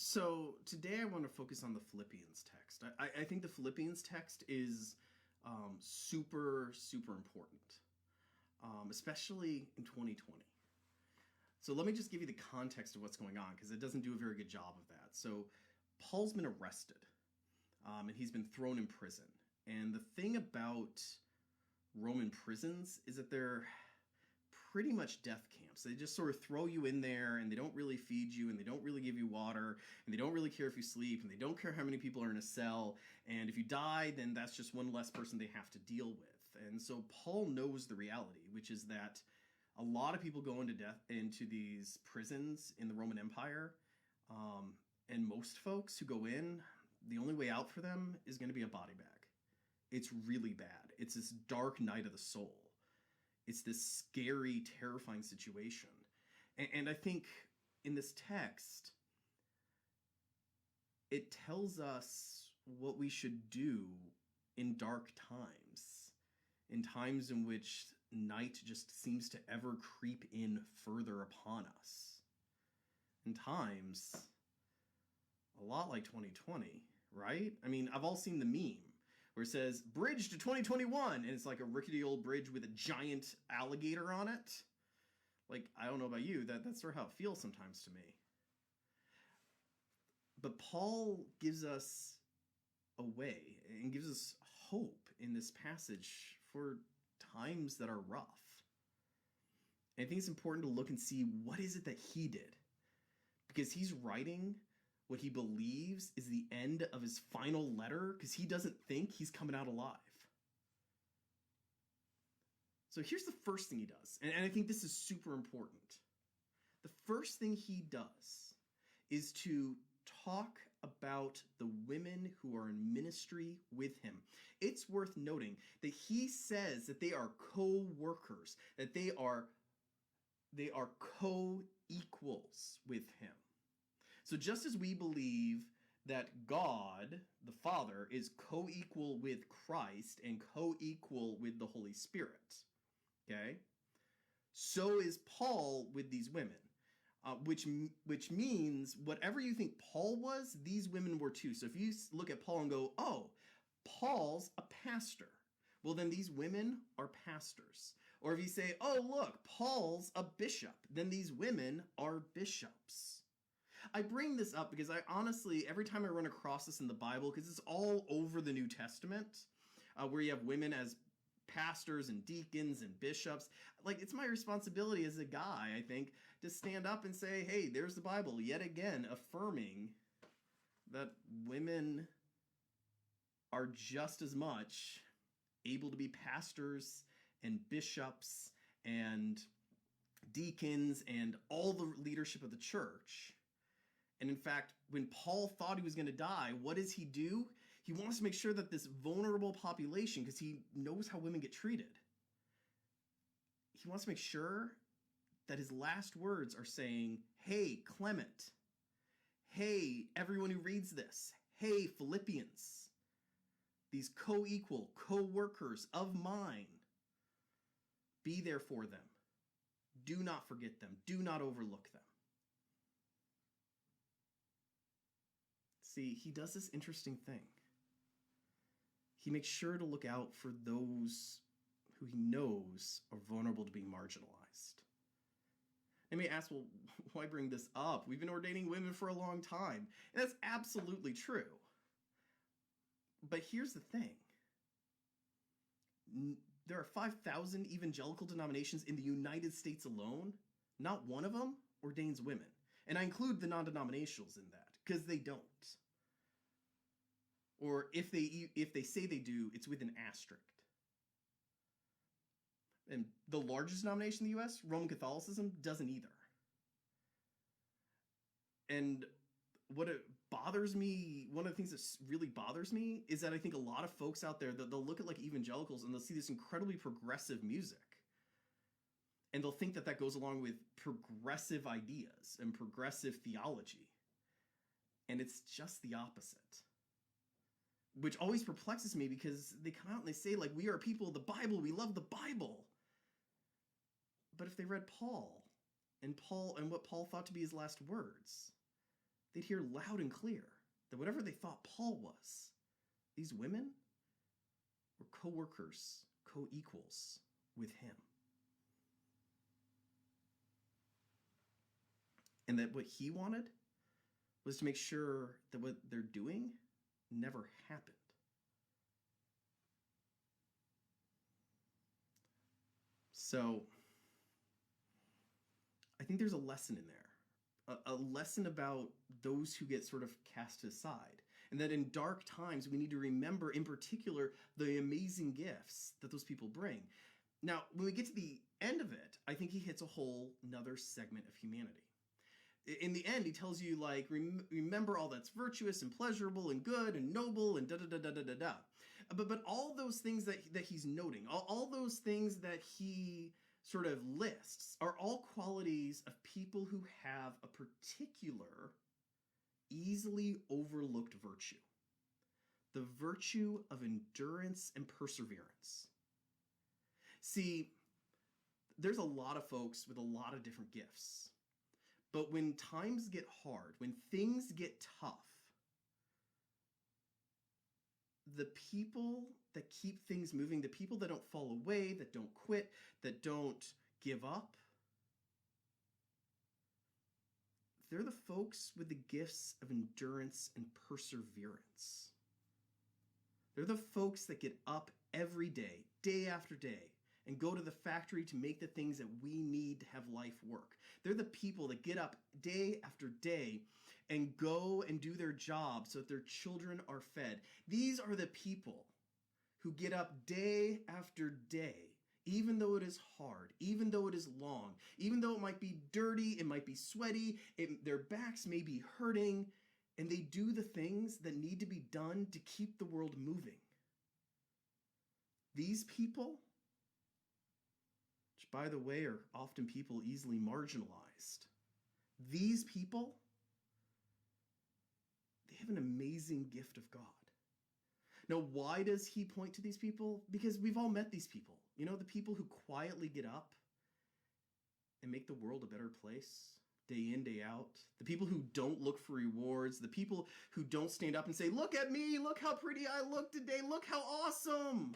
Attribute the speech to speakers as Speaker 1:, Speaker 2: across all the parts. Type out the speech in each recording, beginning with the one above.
Speaker 1: So today I want to focus on the Philippians text. I think the Philippians text is super, super important, especially in 2020. So let me just give you the context of what's going on because it doesn't do a very good job of that. So Paul's been arrested and he's been thrown in prison. And the thing about Roman prisons is that they're pretty much death camps. They just sort of throw you in there and they don't really feed you and they don't really give you water and they don't really care if you sleep and they don't care how many people are in a cell. And if you die, then that's just one less person they have to deal with. And so Paul knows the reality, which is that a lot of people go into these prisons in the Roman Empire. Um, and most folks who go in, the only way out for them is going to be a body bag. It's really bad. It's this dark night of the soul. It's this scary, terrifying situation. And I think in this text, it tells us what we should do in dark times, in times in which night just seems to ever creep in further upon us. In times, a lot like 2020, right? I mean, I've all seen the meme where it says bridge to 2021 and it's like a rickety old bridge with a giant alligator on it. Like, I don't know about you, that's sort of how it feels sometimes to me. But Paul gives us a way and gives us hope in this passage for times that are rough. And I think it's important to look and see what is it that he did, because he's writing what he believes is the end of his final letter because he doesn't think he's coming out alive. So here's the first thing he does, and I think this is super important. The first thing he does is to talk about the women who are in ministry with him. It's worth noting that he says that they are co-workers, that they are co-equals with him. So just as we believe that God, the Father, is co-equal with Christ and co-equal with the Holy Spirit, okay? So is Paul with these women, which means whatever you think Paul was, these women were too. So if you look at Paul and go, oh, Paul's a pastor, well, then these women are pastors. Or if you say, oh, look, Paul's a bishop, then these women are bishops. I bring this up because I honestly, every time I run across this in the Bible, because it's all over the New Testament, where you have women as pastors and deacons and bishops, like, it's my responsibility as a guy, I think, to stand up and say, hey, there's the Bible, yet again, affirming that women are just as much able to be pastors and bishops and deacons and all the leadership of the church. And in fact, when Paul thought he was going to die, what does he do? He wants to make sure that this vulnerable population, because he knows how women get treated, he wants to make sure that his last words are saying, hey, Clement, hey, everyone who reads this, hey, Philippians, these co-equal, co-workers of mine, be there for them. Do not forget them. Do not overlook them. See, he does this interesting thing. He makes sure to look out for those who he knows are vulnerable to being marginalized. And may ask, well, why bring this up? We've been ordaining women for a long time. And that's absolutely true. But here's the thing. There are 5,000 evangelical denominations in the United States alone. Not one of them ordains women. And I include the non-denominationals in that, because they don't. Or if they say they do, it's with an asterisk. And the largest denomination in the US, Roman Catholicism, doesn't either. And what it bothers me, one of the things that really bothers me, is that I think a lot of folks out there, they'll look at like evangelicals and they'll see this incredibly progressive music. And they'll think that that goes along with progressive ideas and progressive theology. And it's just the opposite. Which always perplexes me because they come out and they say, like, we are people of the Bible, we love the Bible. But if they read Paul and what Paul thought to be his last words, they'd hear loud and clear that whatever they thought Paul was, these women were co-workers, co-equals with him. And that what he wanted was to make sure that what they're doing never happened. So I think there's a lesson in there, a lesson about those who get sort of cast aside. And that in dark times, we need to remember in particular the amazing gifts that those people bring. Now, when we get to the end of it, I think he hits a whole another segment of humanity. In the end, he tells you, like, remember all that's virtuous and pleasurable and good and noble and da-da-da-da-da-da-da. But all those things that he's noting, all those things that he sort of lists are all qualities of people who have a particular, easily overlooked virtue. The virtue of endurance and perseverance. See, there's a lot of folks with a lot of different gifts. But when times get hard, when things get tough, the people that keep things moving, the people that don't fall away, that don't quit, that don't give up, they're the folks with the gifts of endurance and perseverance. They're the folks that get up every day, day after day, and go to the factory to make the things that we need to have life work. They're the people that get up day after day and go and do their job so that their children are fed. These are the people who get up day after day, even though it is hard, even though it is long, even though it might be dirty, it might be sweaty, their backs may be hurting, and they do the things that need to be done to keep the world moving. These people, which, by the way, are often people easily marginalized. These people, they have an amazing gift of God. Now, why does he point to these people? Because we've all met these people. You know, the people who quietly get up and make the world a better place day in, day out. The people who don't look for rewards. The people who don't stand up and say, look at me, look how pretty I look today, look how awesome.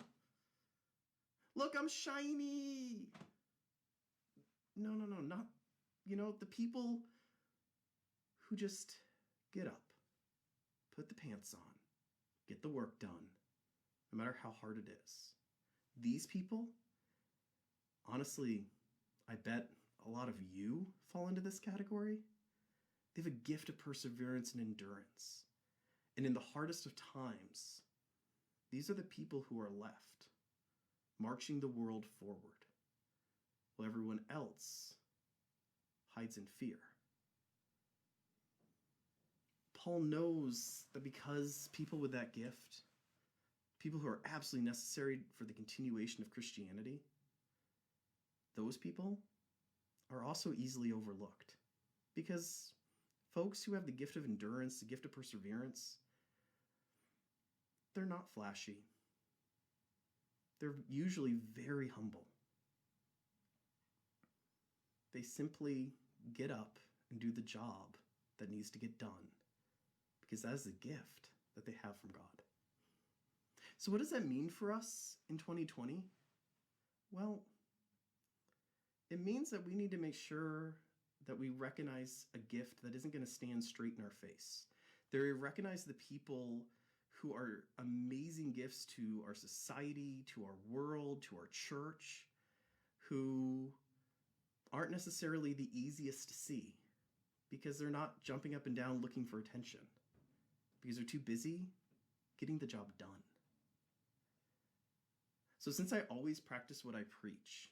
Speaker 1: Look, I'm shiny. No, not, the people who just get up, put the pants on, get the work done, no matter how hard it is. These people, honestly, I bet a lot of you fall into this category. They have a gift of perseverance and endurance. And in the hardest of times, these are the people who are left, marching the world forward, while everyone else hides in fear. Paul knows that because people with that gift, people who are absolutely necessary for the continuation of Christianity, those people are also easily overlooked. Because folks who have the gift of endurance, the gift of perseverance, they're not flashy. They're usually very humble. They simply get up and do the job that needs to get done, because that is the gift that they have from God. So what does that mean for us in 2020? Well, it means that we need to make sure that we recognize a gift that isn't going to stand straight in our face. That we recognize the people who are amazing gifts to our society, to our world, to our church, who aren't necessarily the easiest to see because they're not jumping up and down looking for attention, because they're too busy getting the job done. So since I always practice what I preach,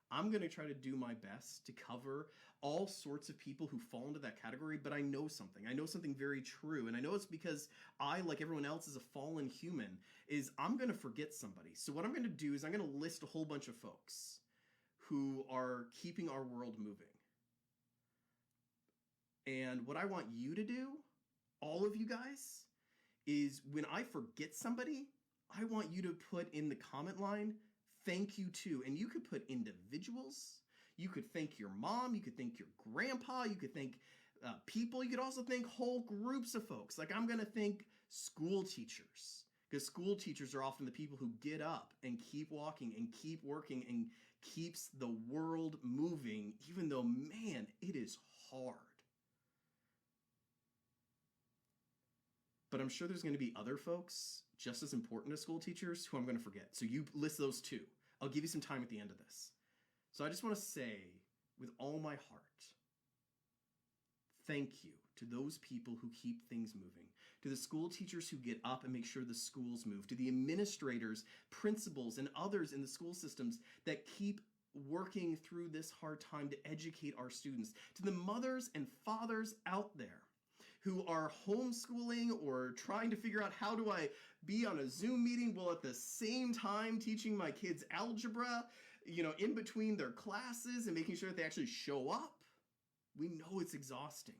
Speaker 1: I'm going to try to do my best to cover all sorts of people who fall into that category, but I know something. I know something very true, and I know it's because I, like everyone else, is a fallen human, is I'm going to forget somebody. So what I'm going to do is I'm going to list a whole bunch of folks who are keeping our world moving. And what I want you to do, all of you guys, is when I forget somebody, I want you to put in the comment line, thank you too. And you could put individuals, you could thank your mom, you could thank your grandpa, you could thank people. You could also thank whole groups of folks. Like I'm going to thank school teachers, because school teachers are often the people who get up and keep walking and keep working and keeps the world moving, even though, man, it is hard. But I'm sure there's going to be other folks just as important as school teachers who I'm going to forget. So you list those two. I'll give you some time at the end of this. So I just want to say with all my heart, thank you to those people who keep things moving, to the school teachers who get up and make sure the schools move, to the administrators, principals, and others in the school systems that keep working through this hard time to educate our students, to the mothers and fathers out there who are homeschooling or trying to figure out how do I be on a Zoom meeting while at the same time teaching my kids algebra, in between their classes and making sure that they actually show up. We know it's exhausting.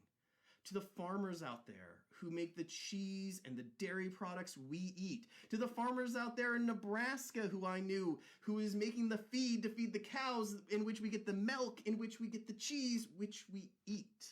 Speaker 1: To the farmers out there who make the cheese and the dairy products we eat. To the farmers out there in Nebraska who I knew, who is making the feed to feed the cows, in which we get the milk, in which we get the cheese, which we eat.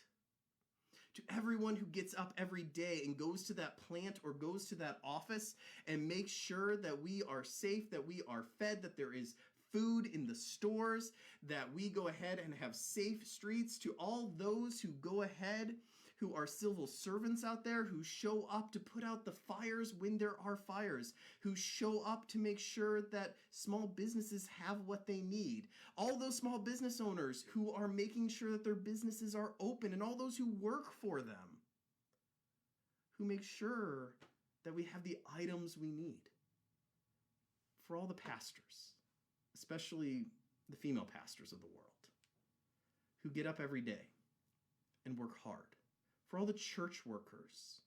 Speaker 1: To everyone who gets up every day and goes to that plant or goes to that office and makes sure that we are safe, that we are fed, that there is food in the stores, that we go ahead and have safe streets. To all those who go ahead, who are civil servants out there, who show up to put out the fires when there are fires, who show up to make sure that small businesses have what they need. All those small business owners who are making sure that their businesses are open, and all those who work for them, who make sure that we have the items we need. For all the pastors, especially the female pastors of the world, who get up every day and work hard. For all the church workers,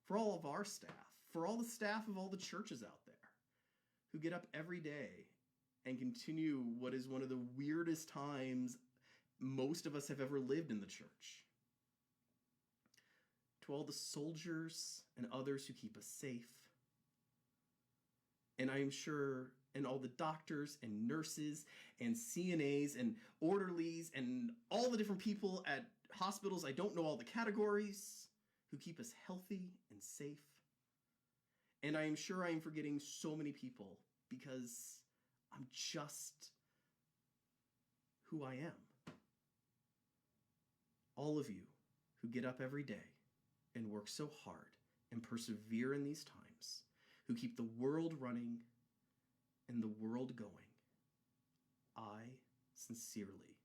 Speaker 1: for all of our staff, for all the staff of all the churches out there who get up every day and continue what is one of the weirdest times most of us have ever lived in the church. To all the soldiers and others who keep us safe. And I am sure, and all the doctors and nurses and CNAs and orderlies and all the different people at hospitals, I don't know all the categories, who keep us healthy and safe. And I am sure I am forgetting so many people because I'm just who I am. All of you who get up every day and work so hard and persevere in these times, who keep the world running and the world going, I sincerely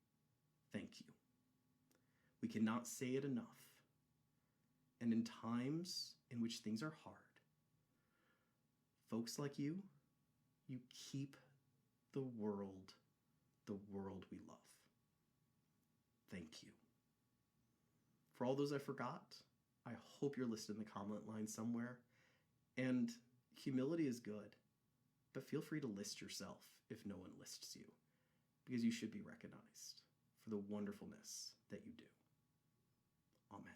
Speaker 1: thank you. We cannot say it enough. And in times in which things are hard, folks like you keep the world we love. Thank you. For all those I forgot, I hope you're listed in the comment line somewhere. And humility is good, but feel free to list yourself if no one lists you, because you should be recognized for the wonderfulness that you do. Amen.